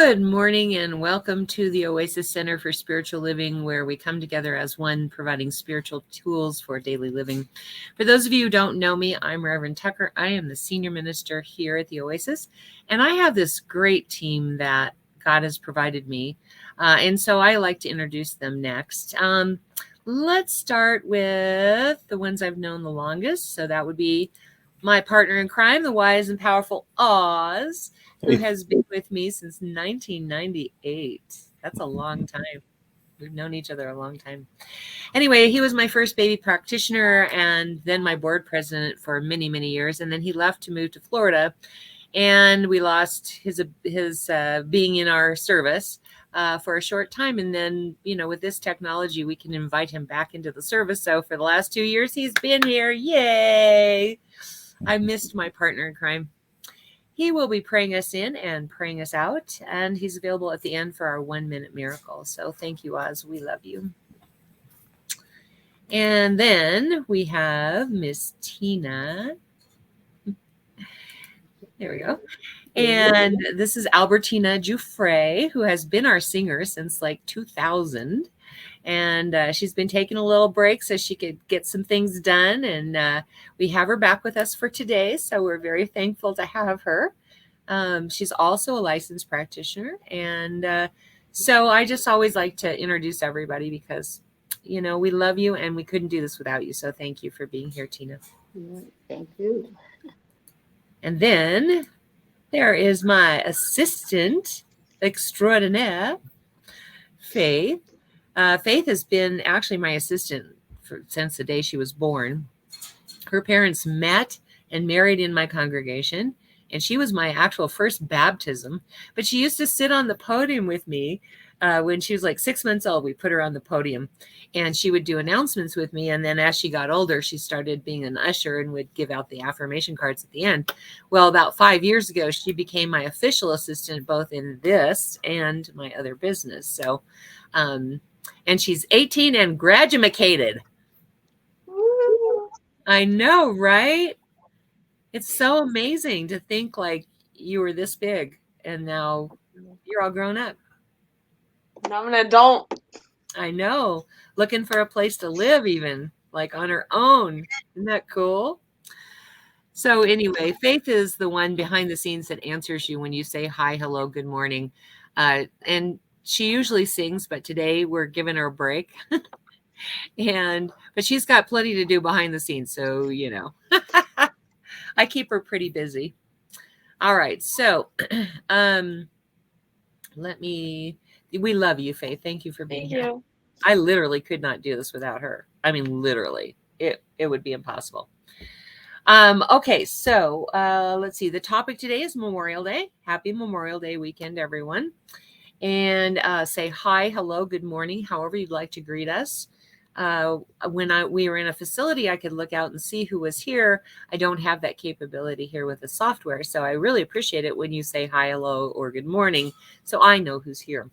Good morning and welcome to the Oasis Center for Spiritual Living, where we come together as one, providing spiritual tools for daily living. For those of you who don't know me, I'm Reverend Tucker. I am the senior minister here at the Oasis, and I have this great team that God has provided me, and so I like to introduce them next. Let's start with the ones I've known the longest. So that would be my partner in crime, the wise and powerful Oz, who has been with me since 1998. That's a long time. We've known each other a long time. Anyway, he was my first baby practitioner and then my board president for many, many years. And then he left to move to Florida, and we lost his being in our service for a short time. And then, with this technology, we can invite him back into the service. So for the last 2 years, he's been here. Yay! I missed my partner in crime. He will be praying us in and praying us out, and he's available at the end for our 1 minute miracle. So thank you, Oz. We love you. And then we have Miss Tina. There we go. And this is Albertina Giuffre, who has been our singer since like 2000. And she's been taking a little break so she could get some things done. And we have her back with us for today. So we're very thankful to have her. She's also a licensed practitioner. And so I just always like to introduce everybody because, we love you and we couldn't do this without you. So thank you for being here, Tina. Thank you. And then there is my assistant extraordinaire, Faith. Faith has been actually my assistant since the day she was born. Her parents met and married in my congregation, and she was my actual first baptism. But she used to sit on the podium with me when she was like 6 months old. We put her on the podium, and she would do announcements with me. And then as she got older, she started being an usher and would give out the affirmation cards at the end. Well, about 5 years ago, she became my official assistant, both in this and my other business. So, and she's 18 and graduated. I know, right? It's so amazing to think like you were this big and now you're all grown up. Now I'm an adult. I know. Looking for a place to live even, like on her own. Isn't that cool? So anyway, Faith is the one behind the scenes that answers you when you say hi, hello, good morning. And she usually sings, but today we're giving her a break. But she's got plenty to do behind the scenes. So, I keep her pretty busy. All right. So, we love you, Faith. Thank you for being here. I literally could not do this without her. I mean, literally, it would be impossible. Okay. So, let's see. The topic today is Memorial Day. Happy Memorial Day weekend, everyone. And say hi, hello, good morning, however you'd like to greet us. When we were in a facility, I could look out and see who was here. I don't have that capability here with the software. So I really appreciate it when you say hi, hello, or good morning, so I know who's here.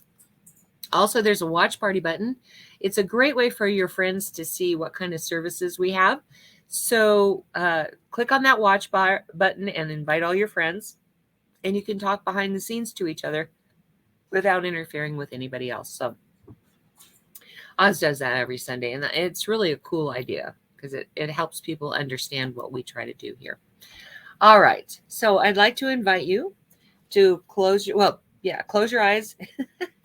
Also, there's a watch party button. It's a great way for your friends to see what kind of services we have. So click on that watch button and invite all your friends, and you can talk behind the scenes to each other without interfering with anybody else. So Oz does that every Sunday, and it's really a cool idea because it helps people understand what we try to do here. All right. So I'd like to invite you to close your eyes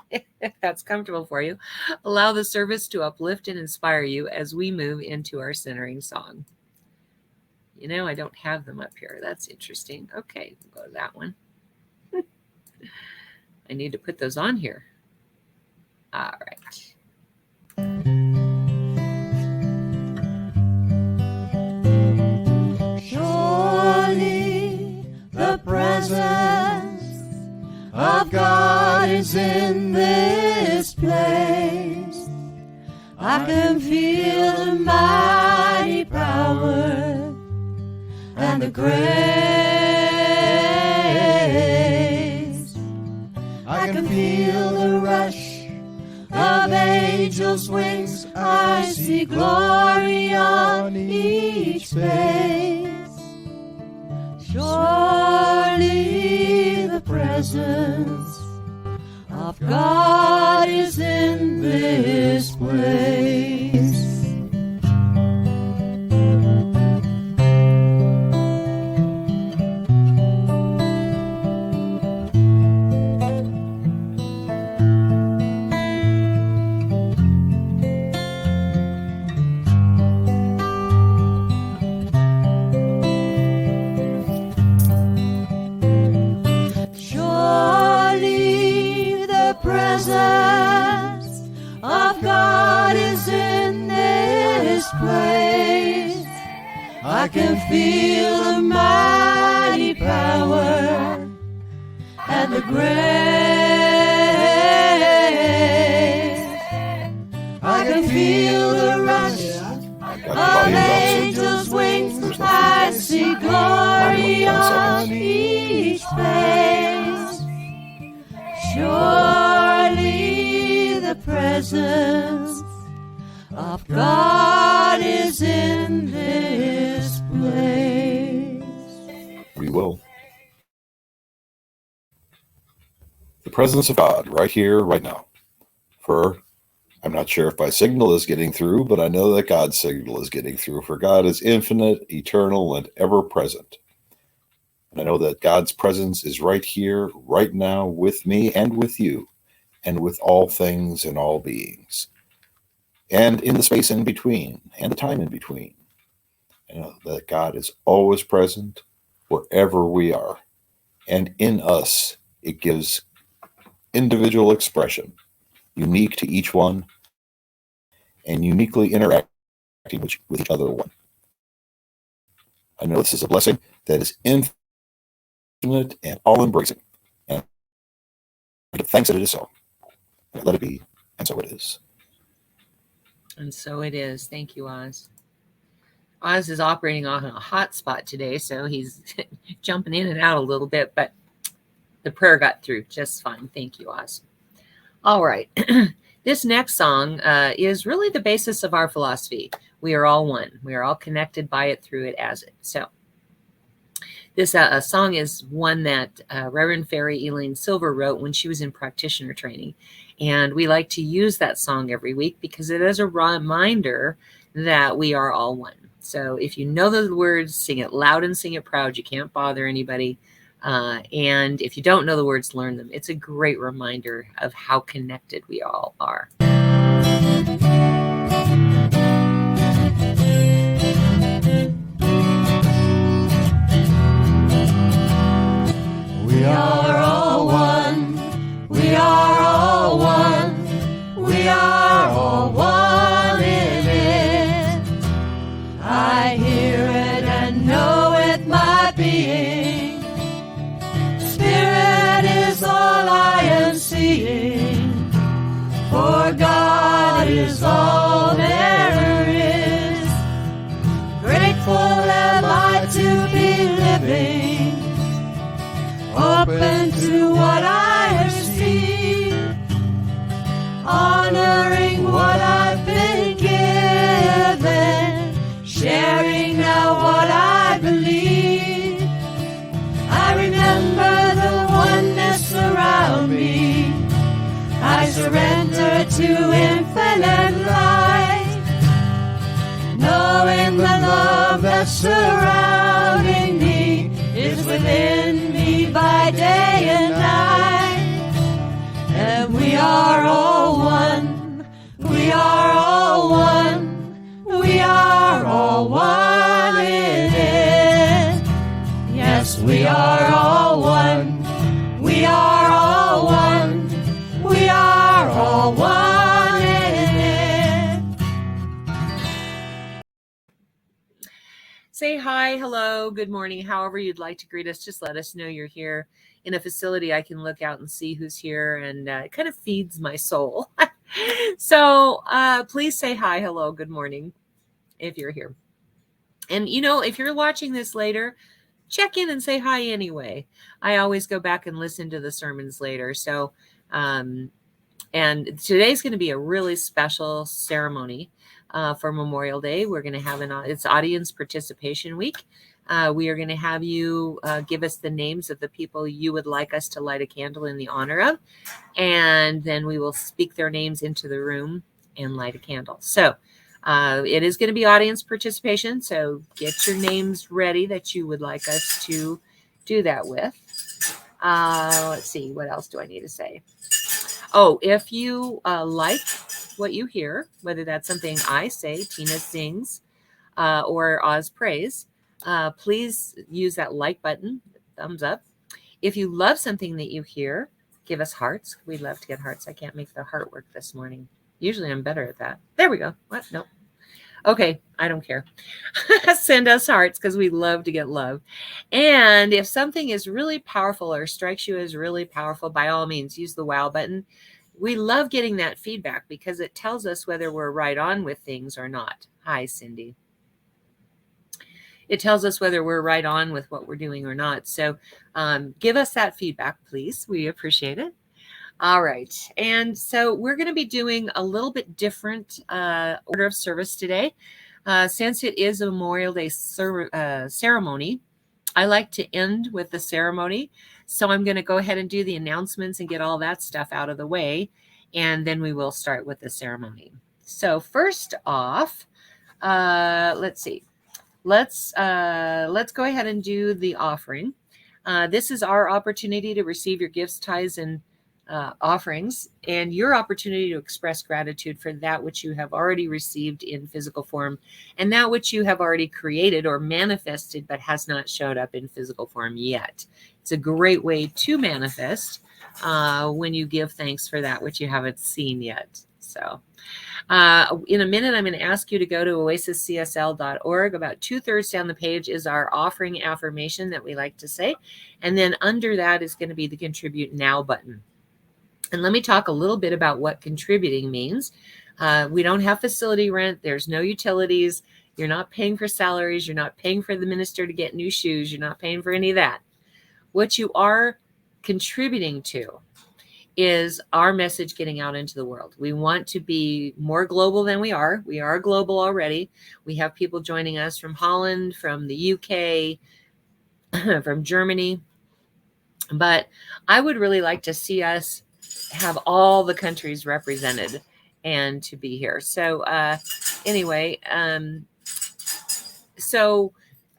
if that's comfortable for you. Allow the service to uplift and inspire you as we move into our centering song. I don't have them up here. That's interesting. Okay, we'll go to that one. I need to put those on here. All right. Surely the presence of God is in this place. I can feel the mighty power and the grace. I can feel the rush of angels' wings. I see glory on each face. Surely the presence of God is in this place. Surely the presence of God is in this place. I can feel the mighty power and the grace. I can feel the rush of angels' wings. I see glory on each face. Surely the presence of God is in this place. We will. The presence of God right here, right now. For I'm not sure if my signal is getting through, but I know that God's signal is getting through. For God is infinite, eternal, and ever present. And I know that God's presence is right here, right now, with me and with you, and with all things and all beings, and in the space in between, and the time in between. I know that God is always present wherever we are, and in us it gives individual expression, unique to each one, and uniquely interacting with each other one. I know this is a blessing that is infinite and all-embracing, and I give thanks that it is so. Let it be, and so it is. And so it is. Thank you, Oz. Oz is operating on a hot spot today, so he's jumping in and out a little bit, but the prayer got through just fine. Thank you, Oz. All right. This next song is really the basis of our philosophy. We are all one. We are all connected by it, through it, as it. So this song is one that Reverend Fairy Elaine Silver wrote when she was in practitioner training. And we like to use that song every week because it is a reminder that we are all one. So if you know the words, sing it loud and sing it proud. You can't bother anybody. And if you don't know the words, learn them. It's a great reminder of how connected we all are. We are all one. We are all one. We are all one in it. I hear it and know it, my being. Spirit is all I am seeing. For God is all there is. Grateful am I to be living, open to what I receive, honoring what I've been given, sharing now what I believe. I remember the oneness around me. I surrender to infinite light, knowing the love that's surrounding me is within me by day and night. And we are all one. We are all one. We are all one in it. Yes, we are all one. We are all one. We are all one in it. Say hi, hello, good morning, however you'd like to greet us. Just let us know you're here. In a facility, I can look out and see who's here, and it kind of feeds my soul. So please say hi, hello, good morning, if you're here. And, you know, if you're watching this later, check in and say hi anyway. I always go back and listen to the sermons later. So, and today's going to be a really special ceremony for Memorial Day. We're going to have it's audience participation week. We are going to have you give us the names of the people you would like us to light a candle in the honor of. And then we will speak their names into the room and light a candle. So it is going to be audience participation. So get your names ready that you would like us to do that with. Let's see. What else do I need to say? Oh, if you like what you hear, whether that's something I say, Tina sings, or Oz prays, please use that like button, thumbs up. If you love something that you hear, give us hearts. We'd love to get hearts. I can't make the heart work this morning. Usually I'm better at that. There we go. What? Nope. Okay, I don't care. Send us hearts because we love to get love. And if something is really powerful or strikes you as really powerful, by all means, use the wow button. We love getting that feedback because it tells us whether we're right on with things or not. Hi, Cindy. It tells us whether we're right on with what we're doing or not. So give us that feedback, please. We appreciate it. All right. And so we're going to be doing a little bit different order of service today. Since it is a Memorial Day ceremony, I like to end with the ceremony. So I'm going to go ahead and do the announcements and get all that stuff out of the way. And then we will start with the ceremony. So first off, let's see. Let's go ahead and do the offering. This is our opportunity to receive your gifts, tithes, and offerings, and your opportunity to express gratitude for that which you have already received in physical form and that which you have already created or manifested but has not showed up in physical form yet. It's a great way to manifest when you give thanks for that which you haven't seen yet. So in a minute, I'm going to ask you to go to oasiscsl.org. About 2/3 down the page is our offering affirmation that we like to say. And then under that is going to be the Contribute Now button. And let me talk a little bit about what contributing means. We don't have facility rent. There's no utilities. You're not paying for salaries. You're not paying for the minister to get new shoes. You're not paying for any of that. What you are contributing to is our message getting out into the world. We want to be more global than we are. We are global already. We have people joining us from Holland, from the UK, from Germany. But I would really like to see us have all the countries represented and to be here. So anyway,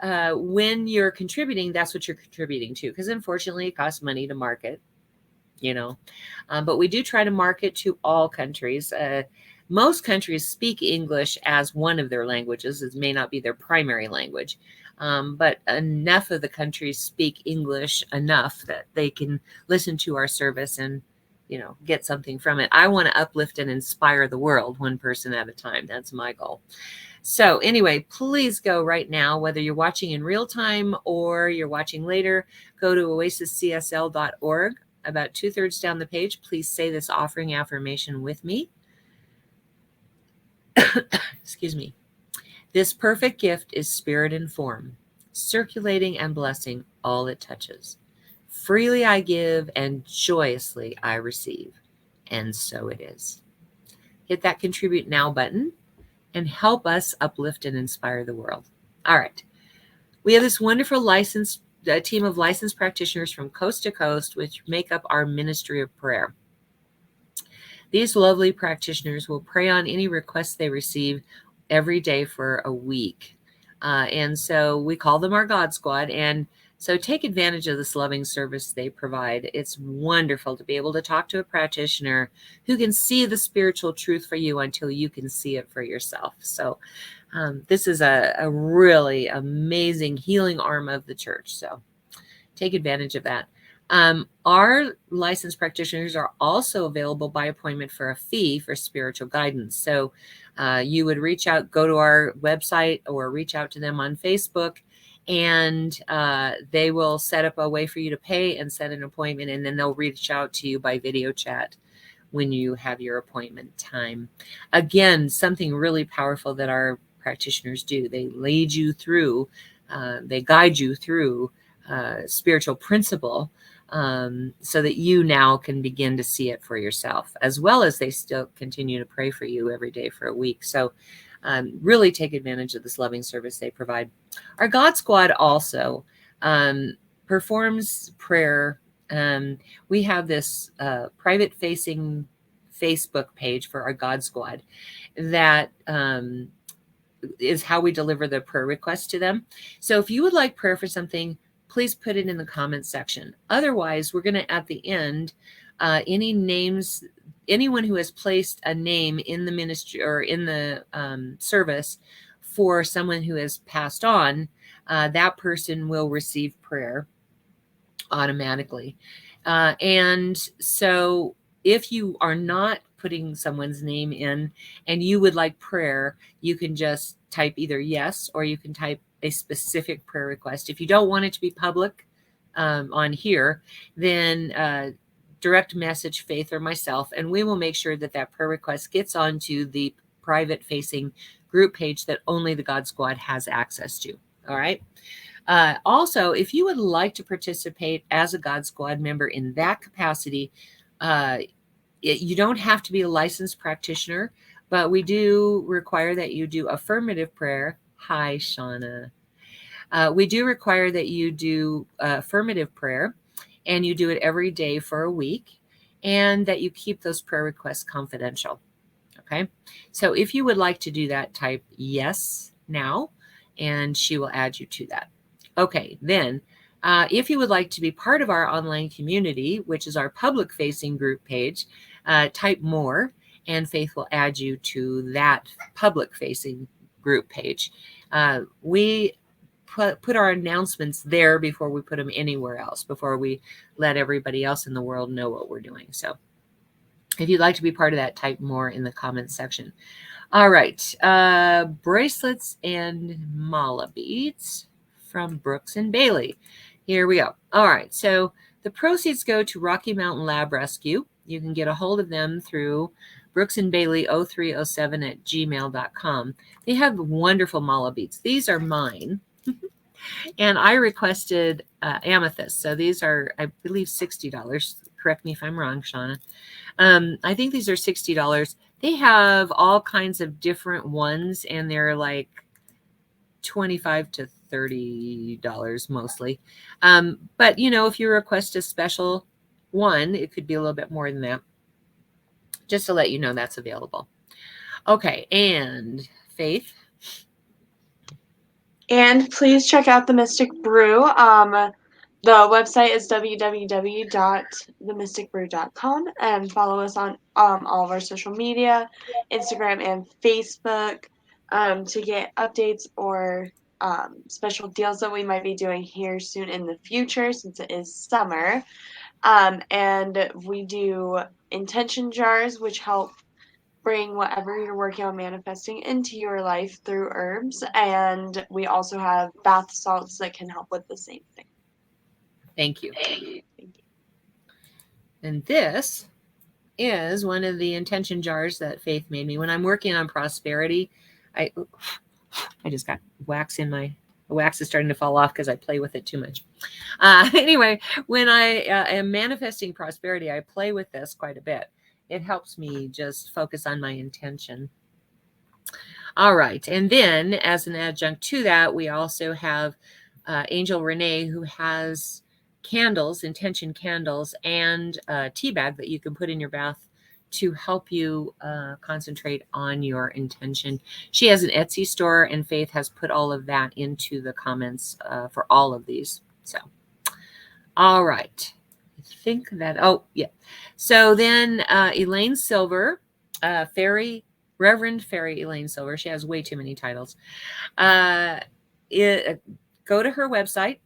when you're contributing, that's what you're contributing to, because unfortunately it costs money to market, but we do try to market to all countries. Most countries speak English as one of their languages. It may not be their primary language. But enough of the countries speak English enough that they can listen to our service and, get something from it. I want to uplift and inspire the world one person at a time. That's my goal. So anyway, please go right now, whether you're watching in real time or you're watching later, go to oasiscsl.org. About 2/3 down the page, please say this offering affirmation with me. Excuse me. This perfect gift is spirit and form, circulating and blessing all it touches. Freely I give and joyously I receive. And so it is. Hit that Contribute Now button and help us uplift and inspire the world. All right. We have this wonderful team of licensed practitioners from coast to coast, which make up our ministry of prayer. These lovely practitioners will pray on any requests they receive every day for a week. And so we call them our God Squad. And so take advantage of this loving service they provide. It's wonderful to be able to talk to a practitioner who can see the spiritual truth for you until you can see it for yourself. So this is a really amazing healing arm of the church. So take advantage of that. Our licensed practitioners are also available by appointment for a fee for spiritual guidance. So you would reach out, go to our website or reach out to them on Facebook, and they will set up a way for you to pay and set an appointment, and then they'll reach out to you by video chat when you have your appointment time. Again, something really powerful that our practitioners do. They lead you through, they guide you through spiritual principle, so that you now can begin to see it for yourself, as well as they still continue to pray for you every day for a week. So really take advantage of this loving service they provide. Our God Squad also performs prayer. We have this private facing Facebook page for our God Squad that is how we deliver the prayer requests to them. So if you would like prayer for something, please put it in the comments section. Otherwise, we're going to, at the end, any names, anyone who has placed a name in the ministry or in the service for someone who has passed on, that person will receive prayer automatically. And so if you are not putting someone's name in and you would like prayer, you can just type either yes, or you can type a specific prayer request. If you don't want it to be public on here, then direct message Faith or myself, and we will make sure that that prayer request gets onto the private facing group page that only the God Squad has access to. All right. Also, if you would like to participate as a God Squad member in that capacity, you don't have to be a licensed practitioner, but we do require that you do affirmative prayer. Hi, Shauna. We do require that you do affirmative prayer, and you do it every day for a week, and that you keep those prayer requests confidential. Okay. So if you would like to do that, type yes now, and she will add you to that. Okay. Then if you would like to be part of our online community, which is our public facing group page, type more, and Faith will add you to that public facing group page. We put our announcements there before we put them anywhere else, before we let everybody else in the world know what we're doing. So if you'd like to be part of that, type more in the comments section. All right. Bracelets and mala beads from Brooks and Bailey. Here we go. All right. So the proceeds go to Rocky Mountain Lab Rescue. You can get a hold of them through Brooks and Bailey 0307@gmail.com. They have wonderful mala beads. These are mine. And I requested amethyst. So these are, I believe, $60. Correct me if I'm wrong, Shauna. I think these are $60. They have all kinds of different ones, and they're like $25 to $30 mostly. But, you know, if you request a special one, it could be a little bit more than that. Just to let you know that's available. Okay, and Faith? And please check out the Mystic Brew. The website is www.themysticbrew.com, and follow us on all of our social media, Instagram and Facebook, to get updates or special deals that we might be doing here soon in the future, since it is summer. And we do intention jars, which help bring whatever you're working on manifesting into your life through herbs. And we also have bath salts that can help with the same thing. Thank you. And this is one of the intention jars that Faith made me. When I'm working on prosperity, I just got wax in my, the wax is starting to fall off because I play with it too much. Anyway, when I am manifesting prosperity, I play with this quite a bit. It helps me just focus on my intention. All right. And then as an adjunct to that, we also have Angel Renee, who has candles, intention candles, and a tea bag that you can put in your bath to help you concentrate on your intention. She has an Etsy store, and Faith has put all of that into the comments for all of these. So, all right. I think that, oh, yeah. So then Elaine Silver, Reverend Fairy Elaine Silver, she has way too many titles. Go to her website,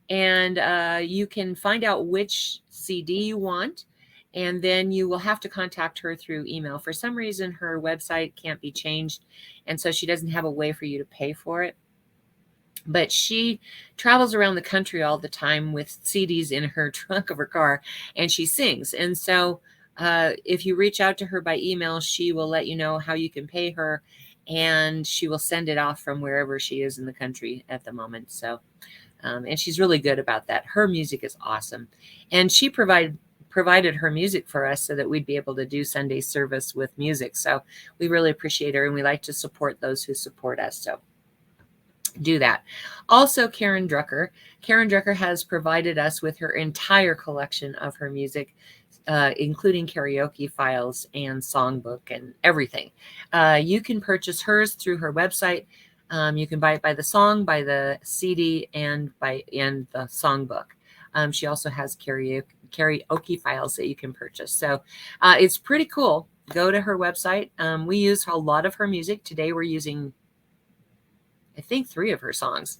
and you can find out which CD you want, and then you will have to contact her through email. For some reason, her website can't be changed, and so she doesn't have a way for you to pay for it. But she travels around the country all the time with CDs in her trunk of her car, and she sings. And so if you reach out to her by email, she will let you know how you can pay her, and she will send it off from wherever she is in the country at the moment. So, and she's really good about that. Her music is awesome. And she provides provided her music for us so that we'd be able to do Sunday service with music. So we really appreciate her, and we like to support those who support us. So do that. Also, Karen Drucker. Karen Drucker has provided us with her entire collection of her music, including karaoke files and songbook and everything. You can purchase hers through her website. You can buy it by the song, by the CD, and the songbook. She also has karaoke files that you can purchase. So it's pretty cool. Go to her website. We use a lot of her music. Today we're using, I think, 3 of her songs.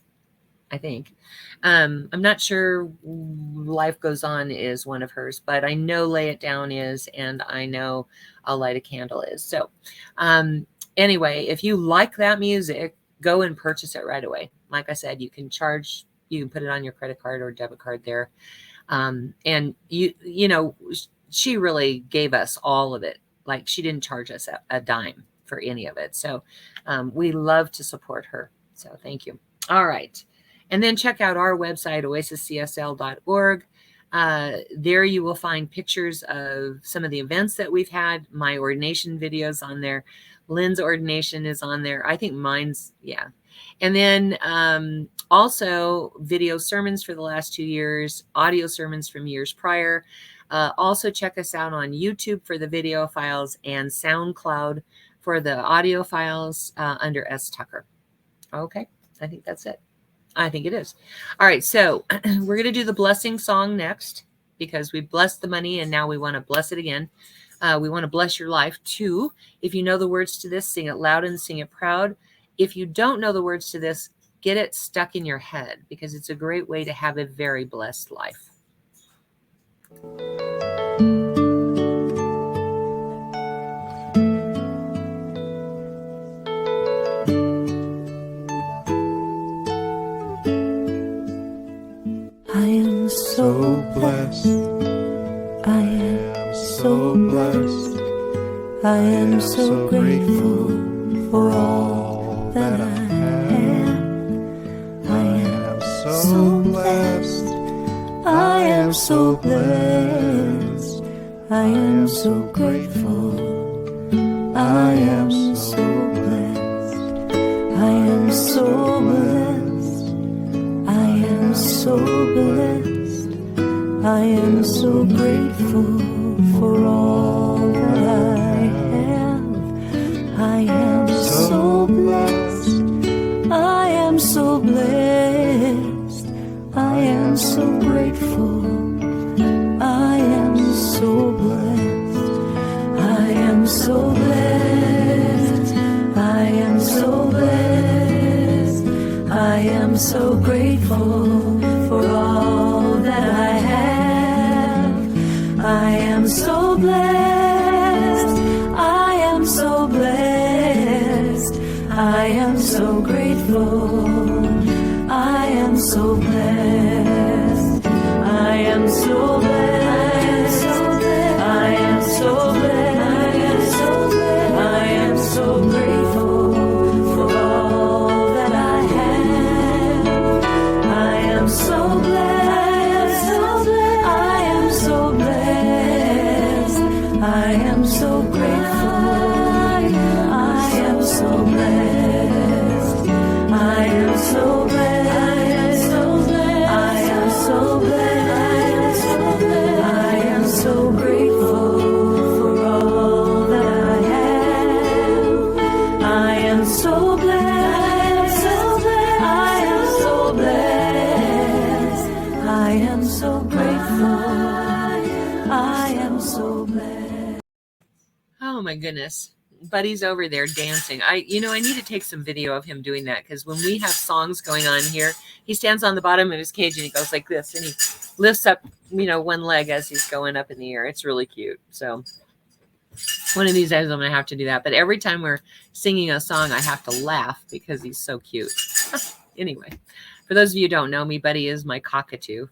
I think. I'm not sure Life Goes On is one of hers, but I know Lay It Down is, and I know I'll Light a Candle is. So anyway, if you like that music, go and purchase it right away. Like I said, you can put it on your credit card or debit card there. And you know, she really gave us all of it. Like, she didn't charge us a dime for any of it. So we love to support her. So thank you. All right. And then check out our website, oasiscsl.org. There you will find pictures of some of the events that we've had. My ordination videos on there. Lynn's ordination is on there. I think mine's, yeah. And then also video sermons for the last 2 years, audio sermons from years prior. Also check us out on YouTube for the video files and SoundCloud for the audio files under S. Tucker. Okay, I think that's it. I think it is. All right, so we're going to do the blessing song next, because we blessed the money and now we want to bless it again. We want to bless your life too. If you know the words to this, sing it loud and sing it proud. If you don't know the words to this, get it stuck in your head, because it's a great way to have a very blessed life. I am so blessed. I am so blessed. I am so grateful for all that I have. I am so blessed. I am so blessed. I am so grateful. I am so blessed. I am so blessed. I am so blessed. I am so grateful for all that I have. I am so blessed. I am so blessed. I am so grateful. I am so blessed. I am so blessed. I am so blessed. I am so grateful for all that I have. I am so blessed. I am so blessed. I am so grateful. I am so blessed. I am so blessed. I am so blessed. I am so grateful for all that I have. I am so blessed. I am so blessed. I am so grateful. I am so blessed. I am so blessed. I am so blessed. I am so grateful for all that I have. I am so blessed. I am so blessed. I am so grateful. I am so blessed. Oh my goodness. Buddy's over there dancing. I need to take some video of him doing that, because when we have songs going on here, he stands on the bottom of his cage and he goes like this, and he lifts up, one leg as he's going up in the air. It's really cute. So one of these days I'm going to have to do that. But every time we're singing a song, I have to laugh because he's so cute. Anyway, for those of you who don't know me, Buddy is my cockatoo.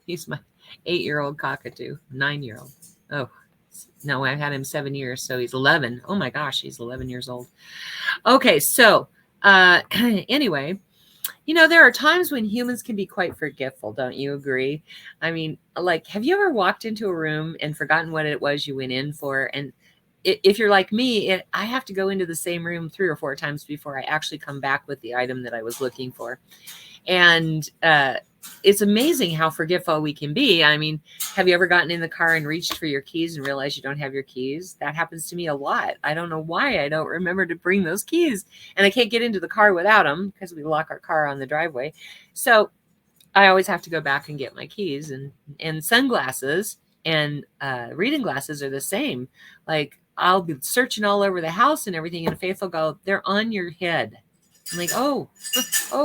He's my 8-year-old cockatoo, 9-year-old. Oh, no, I've had him 7 years, so he's 11. Oh my gosh, he's 11 years old. Okay, so anyway, there are times when humans can be quite forgetful. Don't you agree? I mean, like, have you ever walked into a room and forgotten what it was you went in for? And if you're like me, I have to go into the same room 3 or 4 times before I actually come back with the item that I was looking for. And it's amazing how forgetful we can be. I mean, have you ever gotten in the car and reached for your keys and realized you don't have your keys? That happens to me a lot. I don't know why I don't remember to bring those keys, and I can't get into the car without them because we lock our car on the driveway. So I always have to go back and get my keys. And sunglasses and reading glasses are the same. Like, I'll be searching all over the house and everything, and Faith will go, "They're on your head." I'm like, oh,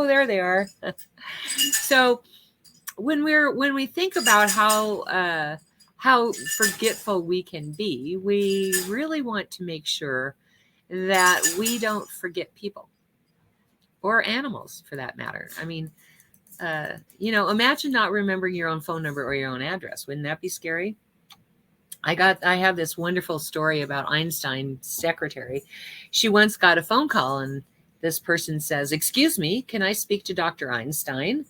there they are. So when we think about how forgetful we can be, we really want to make sure that we don't forget people or animals, for that matter. I mean, imagine not remembering your own phone number or your own address. Wouldn't that be scary? I have this wonderful story about Einstein's secretary. She once got a phone call, and this person says, "Excuse me, can I speak to Dr. Einstein?"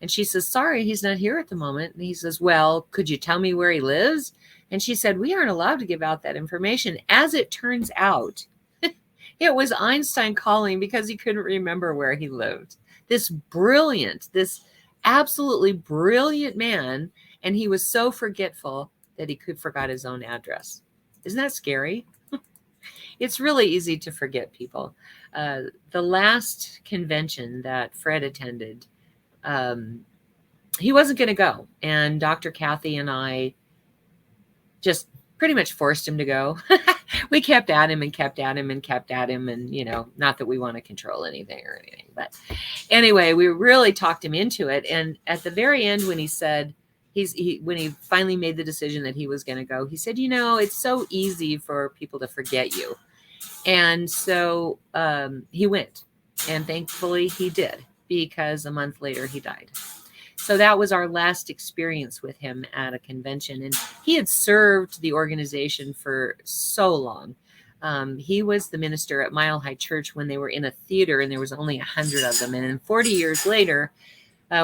And she says, "Sorry, he's not here at the moment." And he says, "Well, could you tell me where he lives?" And she said, "We aren't allowed to give out that information." As it turns out, it was Einstein calling because he couldn't remember where he lived. This absolutely brilliant man, and he was so forgetful that he forgot his own address. Isn't that scary? It's really easy to forget people. The last convention that Fred attended, he wasn't going to go. And Dr. Kathy and I just pretty much forced him to go. We kept at him and kept at him and kept at him. And, not that we want to control anything or anything. But anyway, we really talked him into it. And at the very end, when he said, when he finally made the decision that he was going to go, he said, "It's so easy for people to forget you." And so he went, and thankfully he did, because a month later he died. So that was our last experience with him at a convention. And he had served the organization for so long. He was the minister at Mile High Church when they were in a theater and there was only 100 of them. And then 40 years later,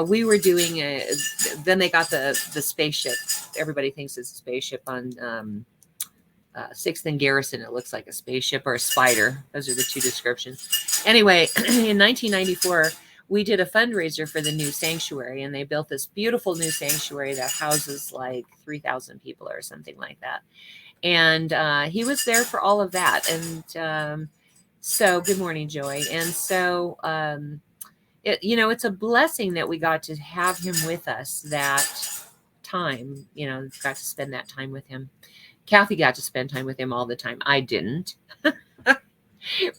we were doing then they got the spaceship. Everybody thinks it's a spaceship on 6th and Garrison. It looks like a spaceship or a spider. Those are the two descriptions. Anyway, in 1994, we did a fundraiser for the new sanctuary, and they built this beautiful new sanctuary that houses like 3,000 people or something like that. And he was there for all of that. And so, good morning, Joy. And so, it's a blessing that we got to have him with us that time, got to spend that time with him. Kathy got to spend time with him all the time. I didn't.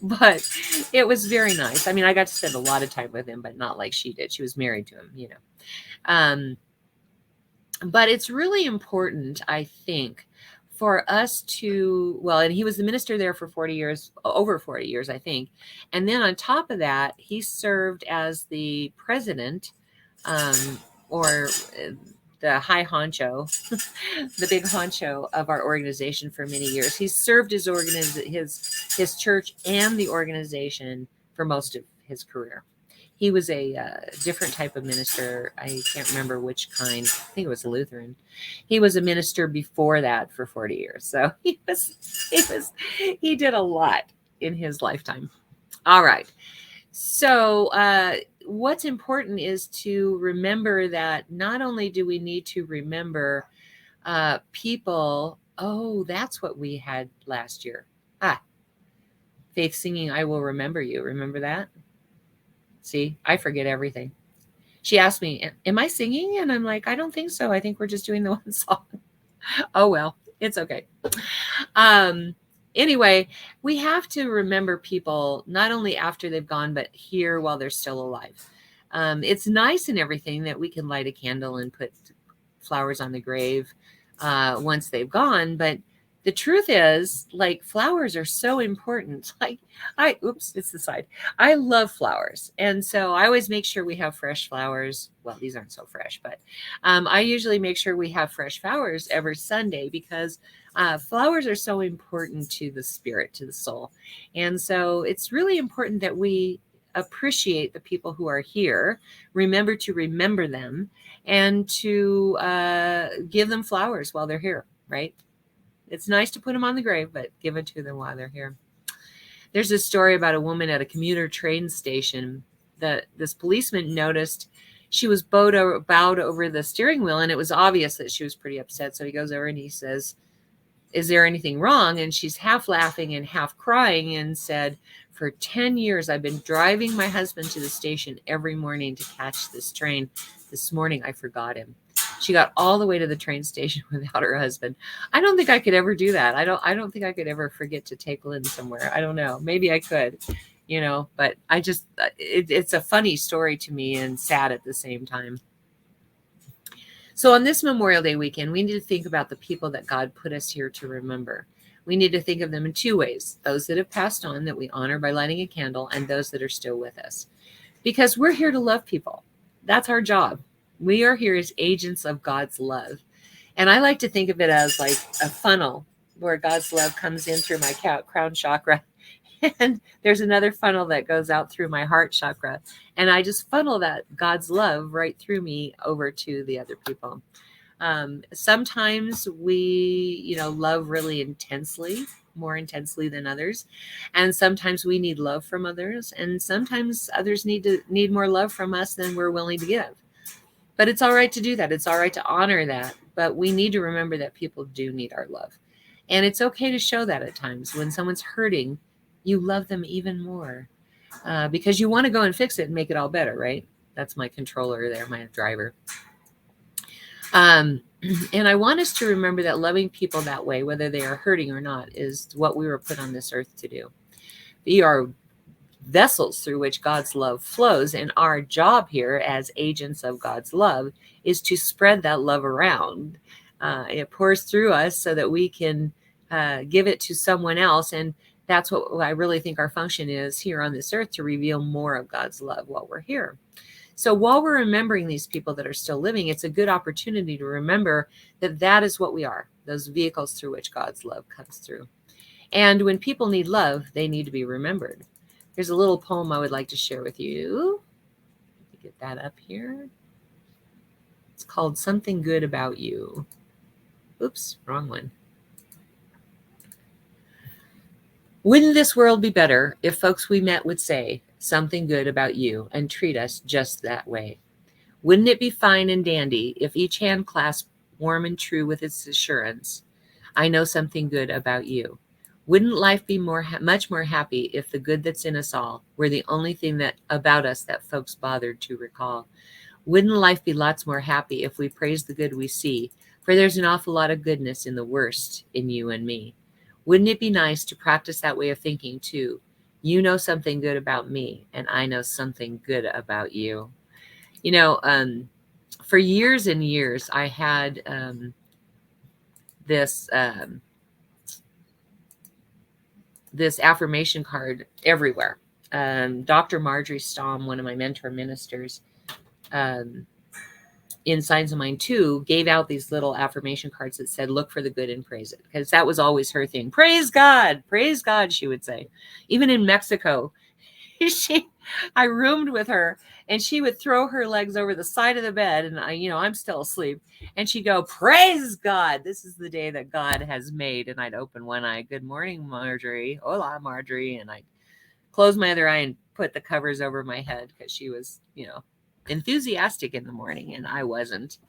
But it was very nice. I mean, I got to spend a lot of time with him, but not like she did. She was married to him, But it's really important, I think, for us to, and he was the minister there for 40 years, over 40 years, I think. And then on top of that, he served as the president, or the high honcho, the big honcho of our organization for many years. He served his church and the organization for most of his career. He was a different type of minister. I can't remember which kind. I think it was a Lutheran. He was a minister before that for 40 years. So he did a lot in his lifetime. All right. So what's important is to remember that not only do we need to remember people. Oh, that's what we had last year. Faith singing, "I Will Remember You." Remember that? See, I forget everything. She asked me, "Am I singing?" And I'm like, "I don't think so. I think we're just doing the one song." Oh, well, it's okay. Anyway, we have to remember people not only after they've gone, but here while they're still alive. It's nice and everything that we can light a candle and put flowers on the grave once they've gone. But the truth is, like, flowers are so important. Like, it's the side. I love flowers. And so I always make sure we have fresh flowers. Well, these aren't so fresh, but I usually make sure we have fresh flowers every Sunday because flowers are so important to the spirit, to the soul. And so it's really important that we appreciate the people who are here, remember to remember them, and to give them flowers while they're here, right? It's nice to put them on the grave, but give it to them while they're here. There's a story about a woman at a commuter train station that this policeman noticed she was bowed over the steering wheel, and it was obvious that she was pretty upset. So he goes over and he says, "Is there anything wrong?" And she's half laughing and half crying and said, "For 10 years, I've been driving my husband to the station every morning to catch this train. This morning, I forgot him." She got all the way to the train station without her husband. I don't think I could ever do that. I don't think I could ever forget to take Lynn somewhere. I don't know. Maybe I could, but I just, it's a funny story to me and sad at the same time. So on this Memorial Day weekend, we need to think about the people that God put us here to remember. We need to think of them in two ways: those that have passed on that we honor by lighting a candle, and those that are still with us. Because we're here to love people. That's our job. We are here as agents of God's love. And I like to think of it as like a funnel where God's love comes in through my crown chakra. And there's another funnel that goes out through my heart chakra. And I just funnel that God's love right through me over to the other people. Sometimes we, love really intensely, more intensely than others. And sometimes we need love from others. And sometimes others need more love from us than we're willing to give. But it's all right to do that. It's all right to honor that. But we need to remember that people do need our love. And it's okay to show that at times. When someone's hurting, you love them even more because you want to go and fix it and make it all better, right? That's my controller there, my driver. And I want us to remember that loving people that way, whether they are hurting or not, is what we were put on this earth to do. We are vessels through which God's love flows, and our job here as agents of God's love is to spread that love around. It pours through us so that we can give it to someone else, and that's what I really think our function is here on this earth, to reveal more of God's love while we're here. So while we're remembering these people that are still living, it's a good opportunity to remember that that is what we are, those vehicles through which God's love comes through. And when people need love, they need to be remembered. Here's a little poem I would like to share with you. Let me get that up here. It's called Something Good About You. Oops, wrong one. Wouldn't this world be better if folks we met would say something good about you and treat us just that way? Wouldn't it be fine and dandy if each hand clasped warm and true with its assurance, I know something good about you? Wouldn't life be much more happy if the good that's in us all were the only thing that about us that folks bothered to recall? Wouldn't life be lots more happy if we praised the good we see? For there's an awful lot of goodness in the worst in you and me. Wouldn't it be nice to practice that way of thinking too? You know something good about me, and I know something good about you. For years and years, I had this affirmation card everywhere. Dr. Marjorie Stamm, one of my mentor ministers, in Signs of Mine 2, gave out these little affirmation cards that said, look for the good and praise it. Because that was always her thing. Praise God, she would say. Even in Mexico, I roomed with her, and she would throw her legs over the side of the bed, and I'm still asleep. And she'd go, praise God. This is the day that God has made. And I'd open one eye. Good morning, Marjorie. Hola, Marjorie. And I'd close my other eye and put the covers over my head because she was, enthusiastic in the morning, and I wasn't.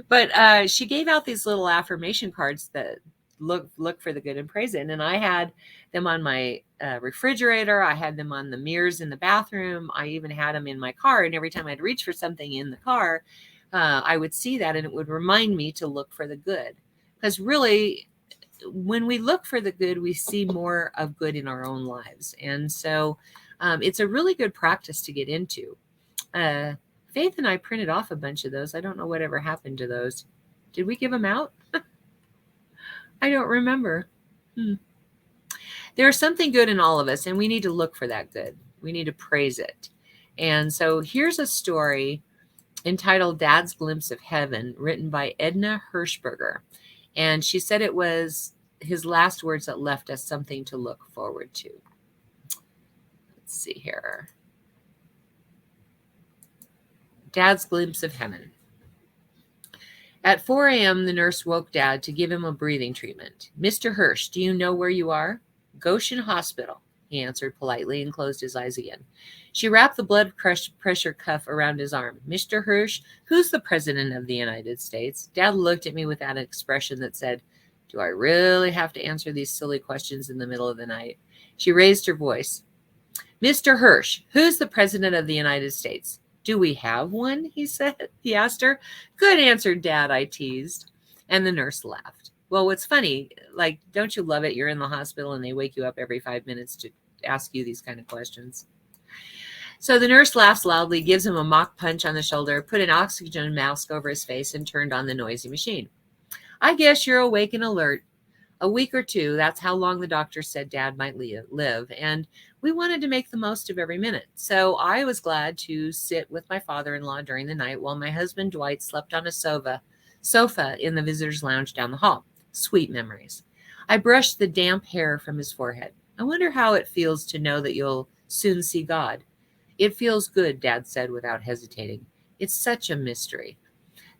But she gave out these little affirmation cards that look for the good and praise it. And I had them on my refrigerator. I had them on the mirrors in the bathroom. I even had them in my car. And every time I'd reach for something in the car, I would see that, and it would remind me to look for the good. Because really, when we look for the good, we see more of good in our own lives. And so it's a really good practice to get into. Faith and I printed off a bunch of those. I don't know whatever happened to those. Did we give them out? I don't remember. There's something good in all of us, and we need to look for that good. We need to praise it. And so here's a story entitled Dad's Glimpse of Heaven, written by Edna Hirschberger. And she said it was his last words that left us something to look forward to. Let's see here. Dad's glimpse of heaven. At 4 a.m., the nurse woke Dad to give him a breathing treatment. Mr. Hirsch, do you know where you are? Goshen Hospital, he answered politely and closed his eyes again. She wrapped the blood pressure cuff around his arm. Mr. Hirsch, who's the President of the United States? Dad looked at me with that expression that said, do I really have to answer these silly questions in the middle of the night? She raised her voice. Mr. Hirsch, who's the President of the United States? Do we have one? He said. He asked her. Good answer, Dad, I teased. And the nurse laughed. Well, what's funny, like, don't you love it? You're in the hospital and they wake you up every 5 minutes to ask you these kind of questions. So the nurse laughs loudly, gives him a mock punch on the shoulder, put an oxygen mask over his face, and turned on the noisy machine. I guess you're awake and alert. A week or two, that's how long the doctor said Dad might live, and we wanted to make the most of every minute. So I was glad to sit with my father-in-law during the night while my husband Dwight slept on a sofa in the visitor's lounge down the hall. Sweet memories. I brushed the damp hair from his forehead. I wonder how it feels to know that you'll soon see God. It feels good, Dad said without hesitating. It's such a mystery.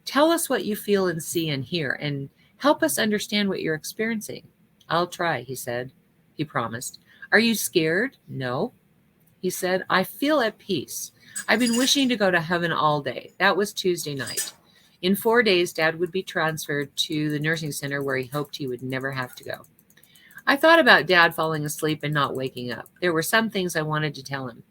Tell us what you feel and see and hear, and help us understand what you're experiencing. I'll try, he said. He promised. Are you scared? No, he said. I feel at peace. I've been wishing to go to heaven all day. That was Tuesday night. In 4 days, Dad would be transferred to the nursing center where he hoped he would never have to go. I thought about Dad falling asleep and not waking up. There were some things I wanted to tell him.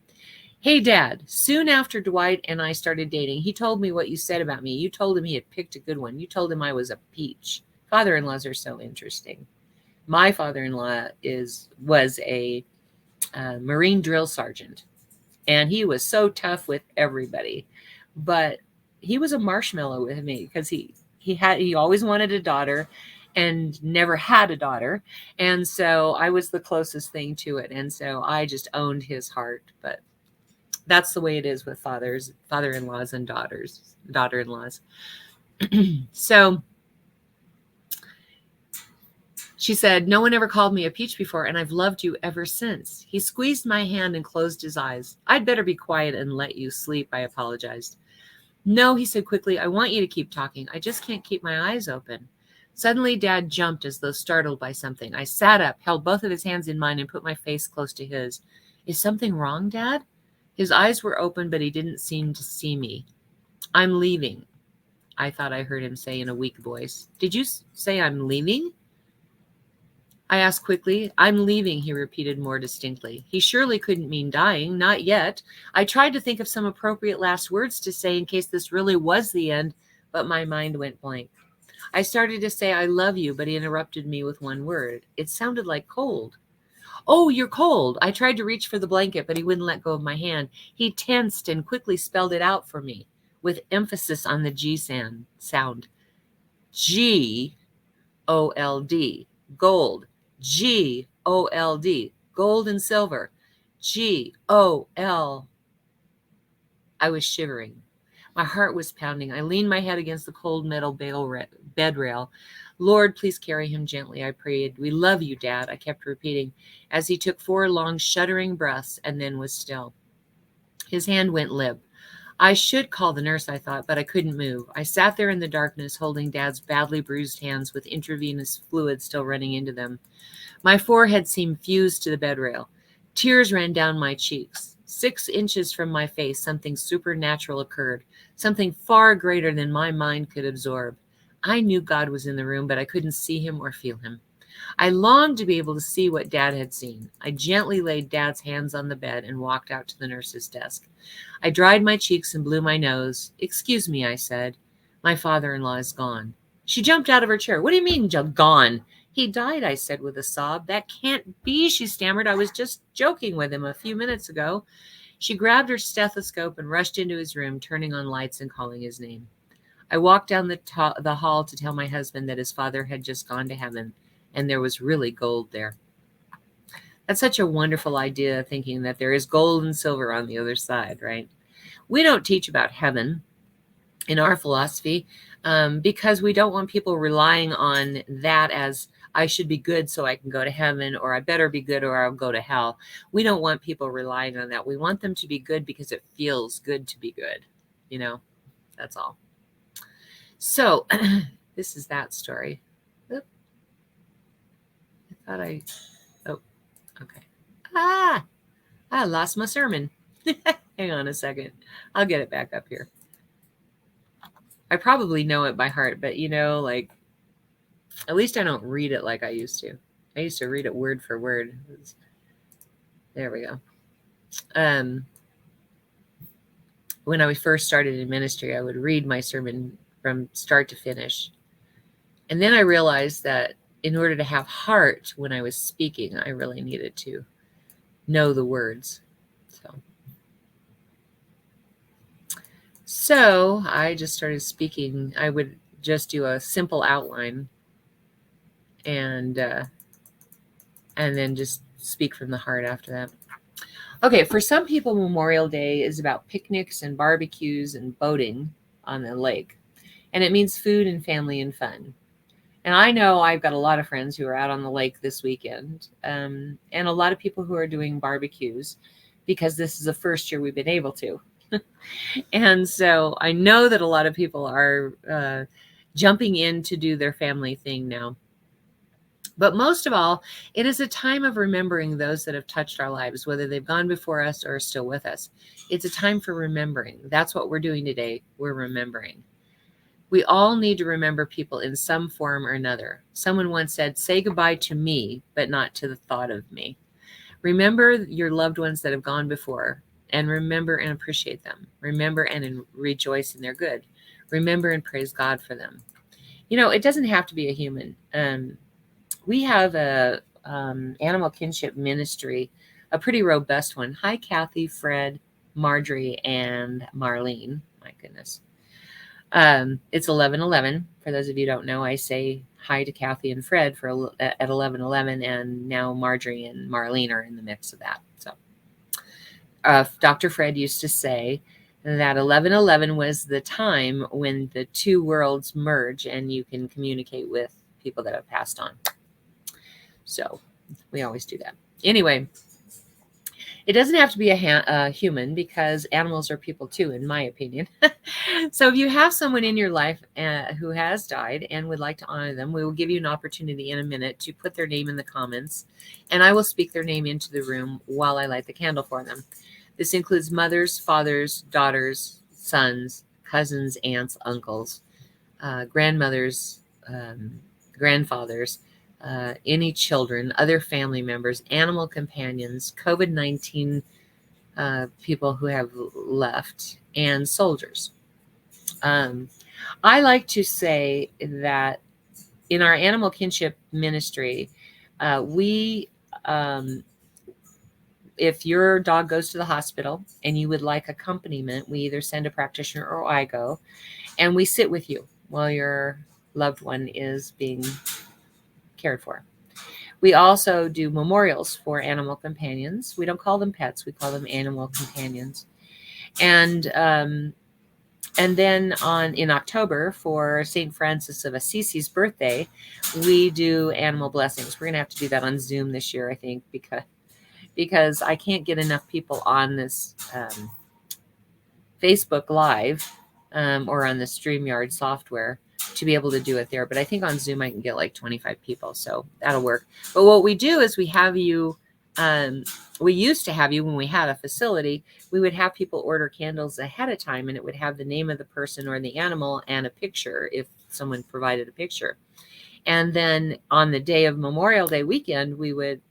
Hey, Dad, soon after Dwight and I started dating, he told me what you said about me. You told him he had picked a good one. You told him I was a peach. Father-in-laws are so interesting. My father-in-law was a Marine drill sergeant, and he was so tough with everybody. But he was a marshmallow with me because he always wanted a daughter and never had a daughter. And so I was the closest thing to it. And so I just owned his heart. But that's the way it is with father-in-laws and daughter-in-laws. So she said, no one ever called me a peach before, and I've loved you ever since. He squeezed my hand and closed his eyes. I'd better be quiet and let you sleep, I apologized. No, he said quickly, I want you to keep talking. I just can't keep my eyes open. Suddenly, Dad jumped as though startled by something. I sat up, held both of his hands in mine, and put my face close to his. Is something wrong, Dad? His eyes were open, but he didn't seem to see me. I'm leaving, I thought I heard him say in a weak voice. Did you say I'm leaving? I asked quickly. I'm leaving, he repeated more distinctly. He surely couldn't mean dying, not yet. I tried to think of some appropriate last words to say in case this really was the end, but my mind went blank. I started to say, I love you, but he interrupted me with one word. It sounded like cold. Oh, you're cold. I tried to reach for the blanket, but he wouldn't let go of my hand. He tensed and quickly spelled it out for me, with emphasis on the G sound. G-O-L-D, gold. G-O-L-D, gold and silver. G-O-L. I was shivering. My heart was pounding. I leaned my head against the cold metal bed rail. Lord, please carry him gently, I prayed. We love you, Dad, I kept repeating, as he took 4 long, shuddering breaths and then was still. His hand went limp. I should call the nurse, I thought, but I couldn't move. I sat there in the darkness, holding Dad's badly bruised hands with intravenous fluid still running into them. My forehead seemed fused to the bed rail. Tears ran down my cheeks. 6 inches from my face, something supernatural occurred, something far greater than my mind could absorb. I knew God was in the room, but I couldn't see him or feel him. I longed to be able to see what Dad had seen. I gently laid Dad's hands on the bed and walked out to the nurse's desk. I dried my cheeks and blew my nose. Excuse me, I said. My father-in-law is gone. She jumped out of her chair. What do you mean, gone? He died, I said with a sob. That can't be, she stammered. I was just joking with him a few minutes ago. She grabbed her stethoscope and rushed into his room, turning on lights and calling his name. I walked down the hall to tell my husband that his father had just gone to heaven, and there was really gold there. That's such a wonderful idea, thinking that there is gold and silver on the other side, right? We don't teach about heaven in our philosophy. because we don't want people relying on that as I should be good so I can go to heaven, or I better be good or I'll go to hell. We don't want people relying on that. We want them to be good because it feels good to be good. You know, that's all. So this is that story. Oop. Oh, okay. I lost my sermon. Hang on a second. I'll get it back up here. I probably know it by heart, but you know, like, at least I don't read it like I used to. I used to read it word for word. There we go. When I first started in ministry, I would read my sermon from start to finish. And then I realized that in order to have heart when I was speaking, I really needed to know the words. So I just started speaking. I would just do a simple outline and then just speak from the heart after that. Okay, for some people, Memorial Day is about picnics and barbecues and boating on the lake. And it means food and family and fun. And I know I've got a lot of friends who are out on the lake this weekend, and a lot of people who are doing barbecues because this is the first year we've been able to. And so I know that a lot of people are jumping in to do their family thing now. But most of all, it is a time of remembering those that have touched our lives, whether they've gone before us or are still with us. It's a time for remembering. That's what we're doing today. We're remembering. We all need to remember people in some form or another. Someone once said, "Say goodbye to me, but not to the thought of me." Remember your loved ones that have gone before, and remember and appreciate them. Remember and rejoice in their good. Remember and praise God for them. You know, it doesn't have to be a human. We have a animal kinship ministry, a pretty robust one. Hi, Kathy, Fred, Marjorie, and Marlene. My goodness. It's 11:11. For those of you who don't know, I say hi to Kathy and Fred at 11:11, and now Marjorie and Marlene are in the mix of that. So Dr. Fred used to say that 11:11 was the time when the two worlds merge and you can communicate with people that have passed on. So we always do that. Anyway, it doesn't have to be a human, because animals are people too, in my opinion. So if you have someone in your life who has died and would like to honor them, we will give you an opportunity in a minute to put their name in the comments, and I will speak their name into the room while I light the candle for them. This includes mothers, fathers, daughters, sons, cousins, aunts, uncles, grandmothers, grandfathers, any children, other family members, animal companions, COVID-19 people who have left, and soldiers. I like to say that in our animal kinship ministry, if your dog goes to the hospital and you would like accompaniment, we either send a practitioner or I go, and we sit with you while your loved one is being cared for. We also do memorials for animal companions. We don't call them pets. We call them animal companions. And then in October, for St. Francis of Assisi's birthday, we do animal blessings. We're going to have to do that on Zoom this year, I think, because I can't get enough people on this Facebook Live or on the StreamYard software to be able to do it there. But I think on Zoom I can get like 25 people, so that'll work. But what we do is we have you, we used to have you when we had a facility, we would have people order candles ahead of time, and it would have the name of the person or the animal and a picture if someone provided a picture. And then on the day of Memorial Day weekend, we would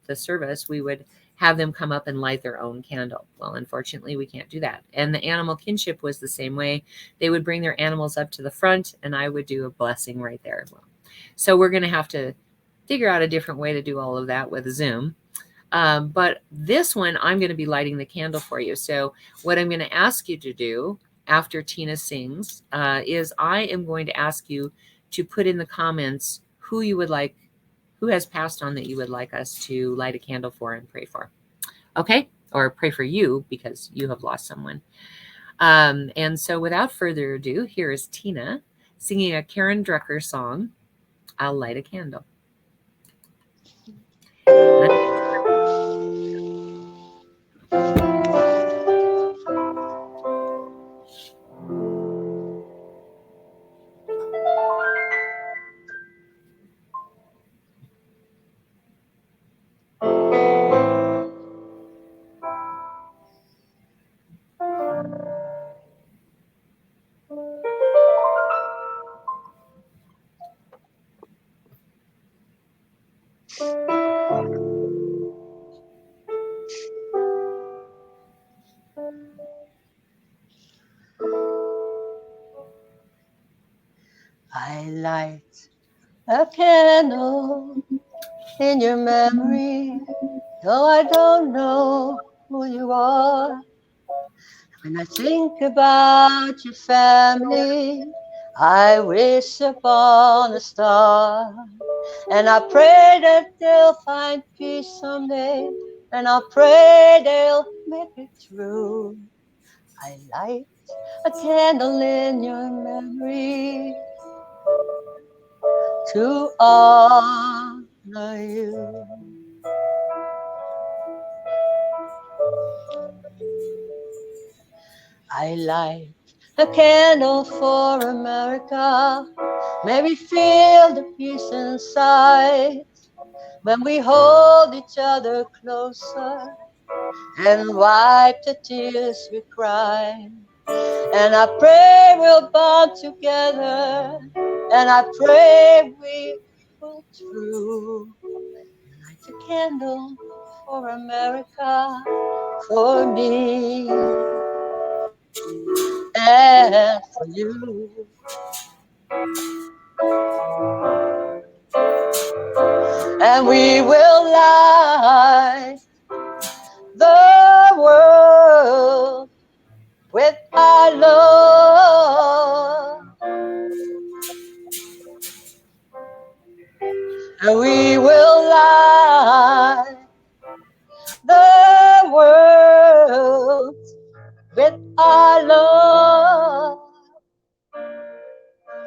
have them come up and light their own candle. Well, unfortunately, we can't do that. And the animal kinship was the same way. They would bring their animals up to the front, and I would do a blessing right there as well. So we're going to have to figure out a different way to do all of that with Zoom. But this one, I'm going to be lighting the candle for you. So what I'm going to ask you to do after Tina sings is I am going to ask you to put in the comments who you would like, who has passed on that you would like us to light a candle for and pray for. Okay? Or pray for you because you have lost someone. And so without further ado, here is Tina singing a Karen Drucker song, I'll Light a Candle. I light a candle in your memory, though I don't know who you are. When I think about your family, I wish upon a star. And I pray that they'll find peace someday, and I pray they'll make it through. I light a candle in your memory to honor you. I light a candle for America. May we feel the peace inside when we hold each other closer and wipe the tears we cry. And I pray we'll bond together, and I pray we pull through. Light a candle for America, for me and for you. And we will light the world with our love. And we will light the world with our love.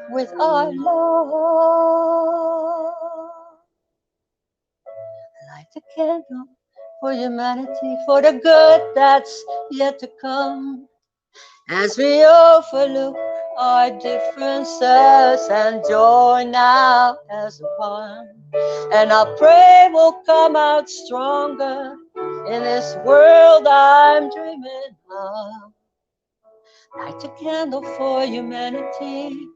With our love. Light a candle for humanity, for the good that's yet to come. As we overlook our differences and join now as one. And I pray we'll come out stronger in this world I'm dreaming of. Light a candle for humanity,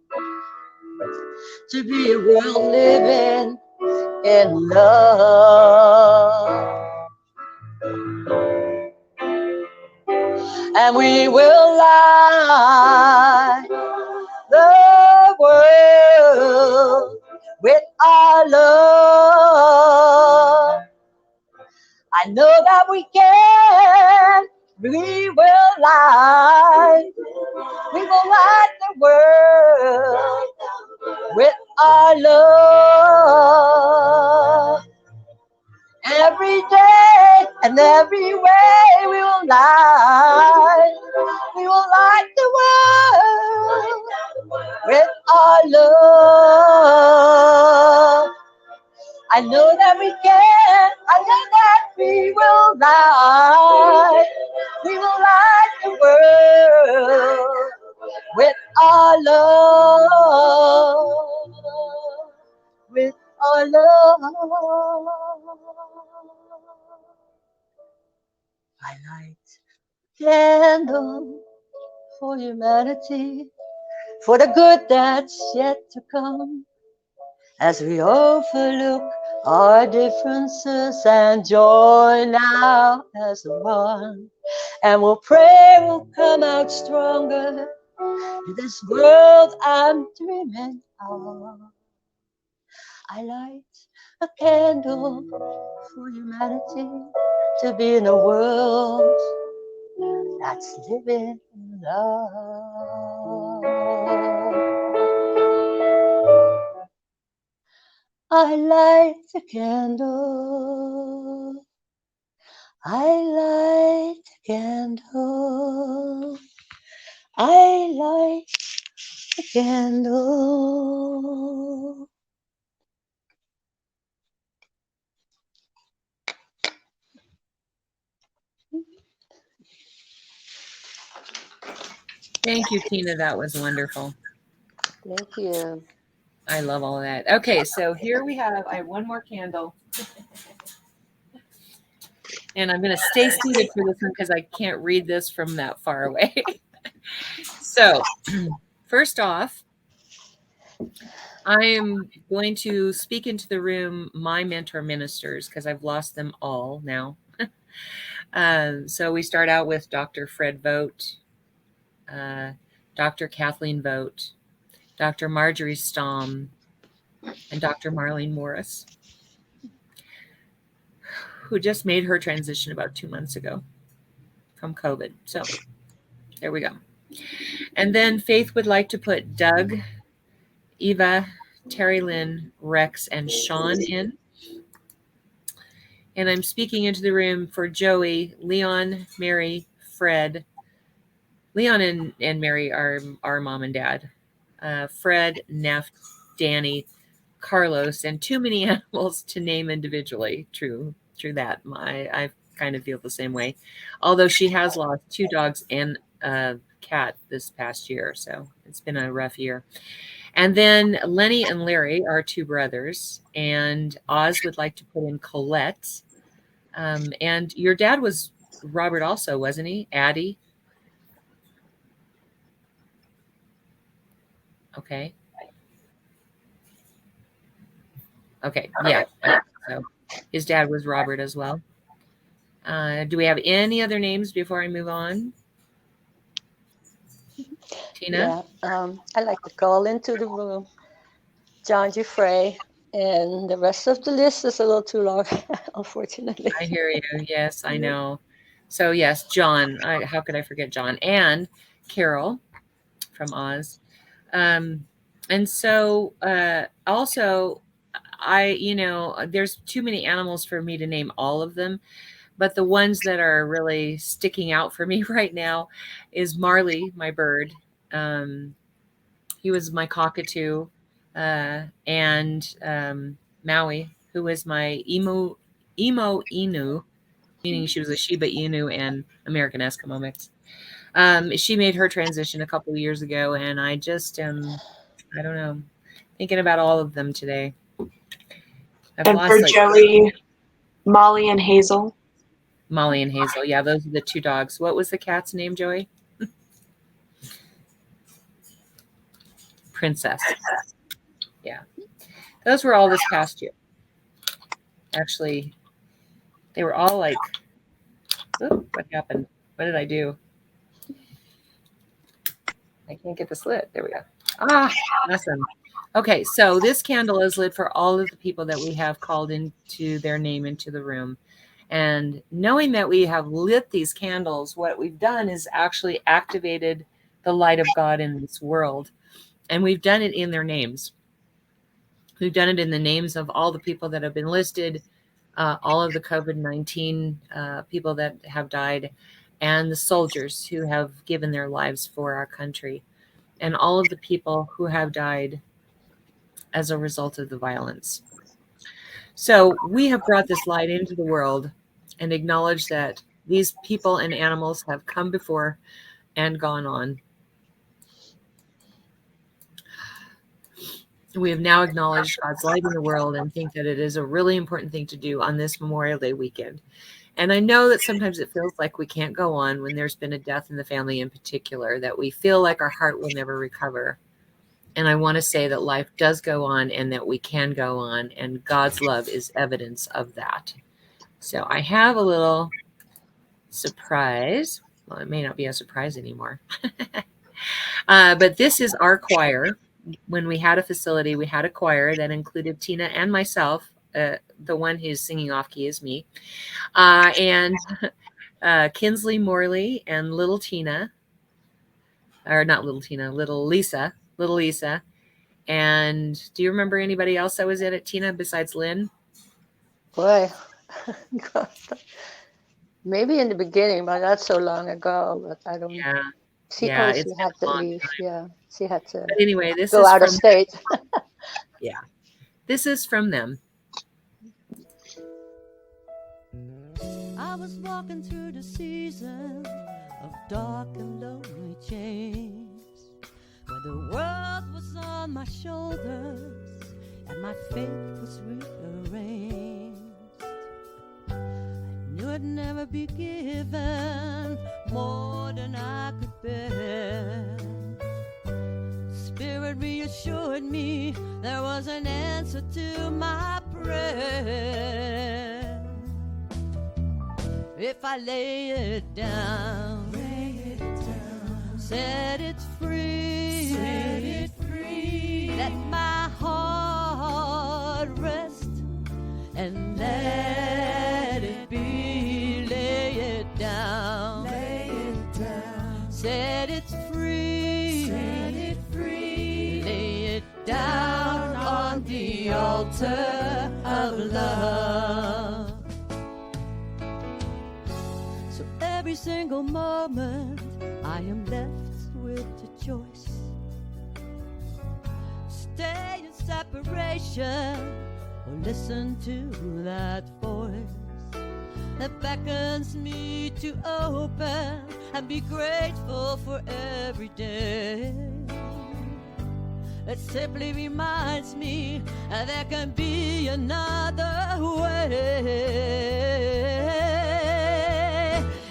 to be a world living in love. And we will light the world with our love. I know that we can. We will light the world with our love. Every day and every way we will light the world with our love. I know that we can, I know that we will light the world with our love, with our love. I light a candle for humanity, for the good that's yet to come. As we overlook our differences and join now as one. And we'll pray we'll come out stronger in this world I'm dreaming of. I light a candle for humanity, to be in a world that's living in love. I light a candle. I light a candle. I light candle. Thank you, Tina. That was wonderful. Thank you. I love all of that. Okay, so here we have, I have one more candle. And I'm going to stay seated for this one because I can't read this from that far away. So, first off, I am going to speak into the room my mentor ministers because I've lost them all now. So we start out with Dr. Fred Vogt, Dr. Kathleen Vogt, Dr. Marjorie Stamm, and Dr. Marlene Morris, who just made her transition about 2 months ago from COVID. So there we go. And then Faith would like to put Doug, Eva, Terry Lynn, Rex, and Sean in. And I'm speaking into the room for Joey, Leon, Mary, Fred. Leon and Mary are our mom and dad. Fred, Neff, Danny, Carlos, and too many animals to name individually. True that. I kind of feel the same way. Although she has lost 2 dogs and a cat this past year, so it's been a rough year. And then Lenny and Larry are 2 brothers, and Oz would like to put in Colette. And your dad was Robert also, wasn't he? Addie? Okay. Okay, yeah. So his dad was Robert as well. Do we have any other names before I move on? Tina? Yeah, I like to call into the room John Giffrey, and the rest of the list is a little too long, unfortunately. I hear you. Yes, I know. So yes, John. How could I forget John? And Carol from Oz. And so also, there's too many animals for me to name all of them. But the ones that are really sticking out for me right now is Marley, my bird. He was my cockatoo, and Maui, who was my emo Inu, meaning she was a Shiba Inu and American Eskimo mix. She made her transition a couple of years ago, and I just I don't know, thinking about all of them today. And for Joey, Molly and Hazel. Molly and Hazel. Yeah, those are the 2 dogs. What was the cat's name, Joey? Princess. Yeah. Those were all this past year. Actually, they were all like, oh, what happened? What did I do? I can't get this lit. There we go. Awesome. Okay, so this candle is lit for all of the people that we have called into their name into the room. And knowing that we have lit these candles, what we've done is actually activated the light of God in this world. And we've done it in their names. We've done it in the names of all the people that have been listed, all of the COVID-19 people that have died, and the soldiers who have given their lives for our country, and all of the people who have died as a result of the violence. So we have brought this light into the world and acknowledged that these people and animals have come before and gone on. We have now acknowledged God's light in the world and think that it is a really important thing to do on this Memorial Day weekend. And I know that sometimes it feels like we can't go on when there's been a death in the family in particular, that we feel like our heart will never recover. And I want to say that life does go on and that we can go on, and God's love is evidence of that. So I have a little surprise. Well, it may not be a surprise anymore. But this is our choir. When we had a facility, we had a choir that included Tina and myself. The one who's singing off key is me. And Kinsley Morley and little Tina. Or not little Tina, little Lisa. And do you remember anybody else that was in it, Tina, besides Lynn? Boy, maybe in the beginning, but that's so long ago. But I don't. Yeah. She Yeah, also it's had been a to long leave. time. Yeah. She had to But anyway, this go is out of from state. this is from them. I was walking through the season of dark and lonely change, where the world was on my shoulders and my fate was rearranged. I knew I'd never be given more than I could bear. Spirit reassured me there was an answer to my prayer. If I lay it down, set it free, let my heart rest and let it be. Lay it down, set it free, lay it down on the altar of love. So every single moment I am left with the choice: stay in separation or listen to that voice that beckons me to open and be grateful for every day. It simply reminds me that there can be another way.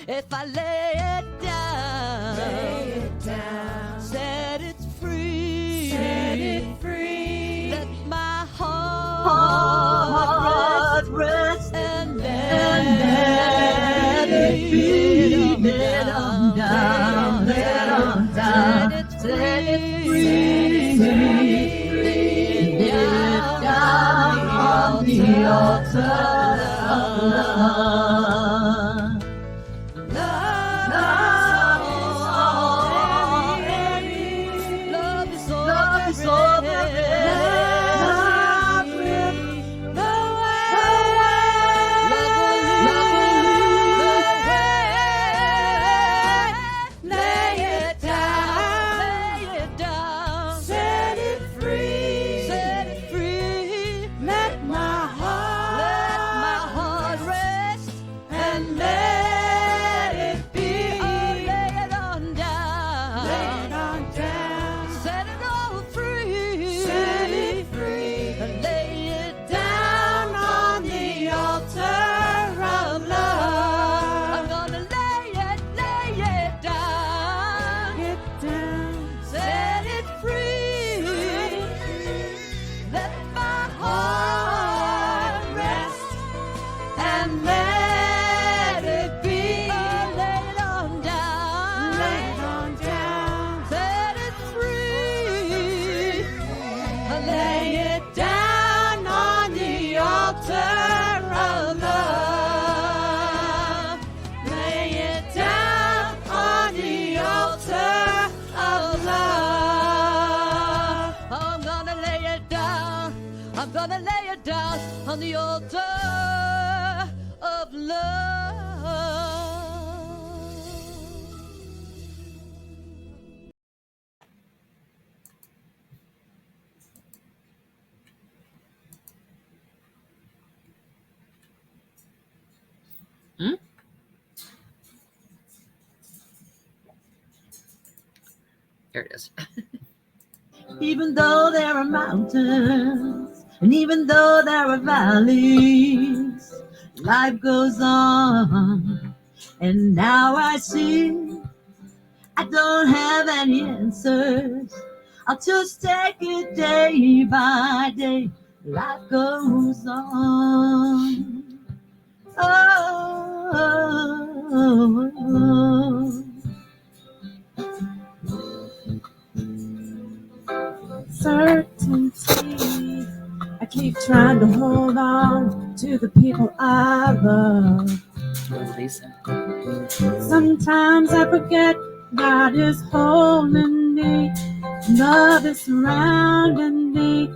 If I lay it down, set it free, let my heart rest and let it be. Let on down, set it free, lay it down on the altar of love. On the altar of love. There it is. Even though there are mountains, and even though there are valleys, life goes on. And now I see I don't have any answers. I'll just take it day by day. Life goes on. Certainty. I keep trying to hold on to the people I love. Lisa. Sometimes I forget God is holding me. Love is surrounding me.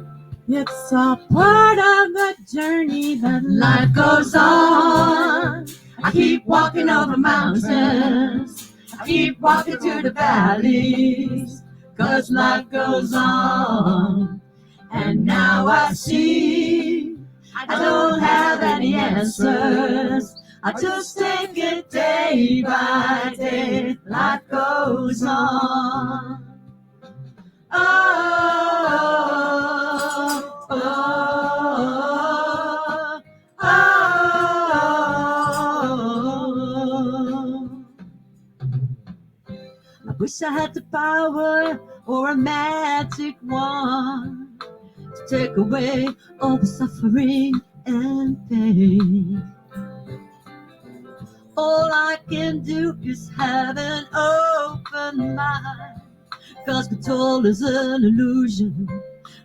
It's all part of the journey, but life goes on. I keep walking over mountains. I keep walking through the valleys. 'cause life goes on. And now I see I don't have any answers. I just take it day by day. Life goes on. Oh, oh, oh, oh. I wish I had the power or a magic wand to take away all the suffering and pain. All I can do is have an open mind, 'cause control is an illusion.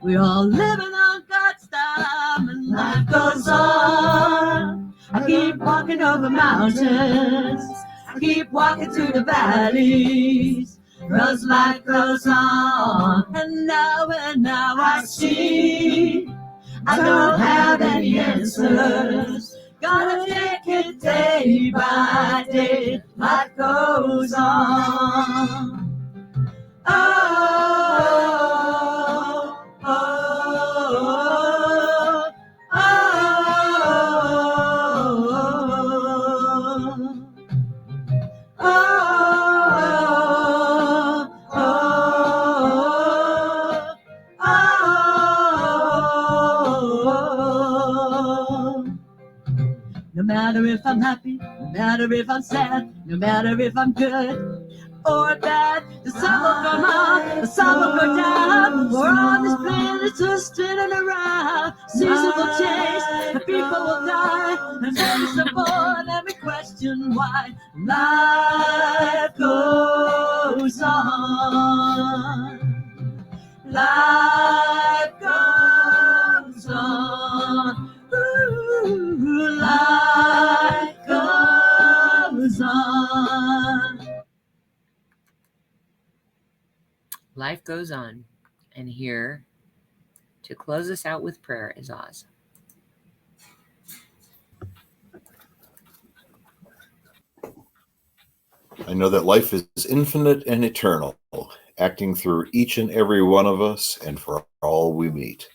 We're all living on God's time, and life goes on. I keep walking over mountains, I keep walking through the valleys, 'cause life goes on. And now I see I don't have any answers. Gotta take it day by day. Life goes on. Oh, oh, oh, oh, oh, oh. No matter if I'm happy, no matter if I'm sad, no matter if I'm good or bad, the sun will come up, the sun will go down. We're on this planet just spinning around. Seasons will change, and people will die, and memories are born, and we question why. Life goes on. Life goes on. Ooh, life goes on. Life goes on. And here to close us out with prayer is Oz. I know that life is infinite and eternal, acting through each and every one of us and for all we meet.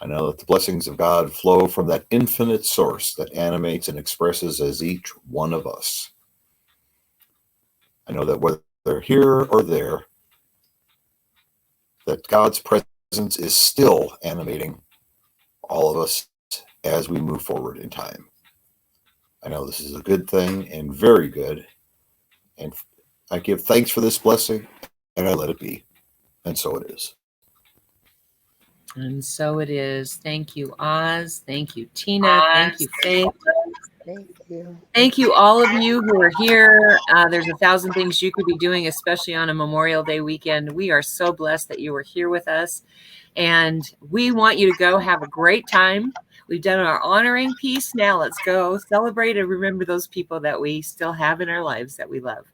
I know that the blessings of God flow from that infinite source that animates and expresses as each one of us. I know that whether they're here or there, that God's presence is still animating all of us as we move forward in time. I know this is a good thing and very good. And I give thanks for this blessing, and I let it be. And so it is. And so it is. Thank you, Oz. Thank you, Tina. Thank you, Faith. Thank you. Thank you, all of you who are here. There's 1,000 things you could be doing, especially on a Memorial Day weekend. We are so blessed that you are here with us. And we want you to go have a great time. We've done our honoring piece. Now let's go celebrate and remember those people that we still have in our lives that we love.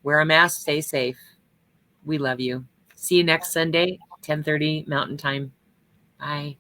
Wear a mask, stay safe. We love you. See you next Sunday, 10:30 Mountain Time. Bye.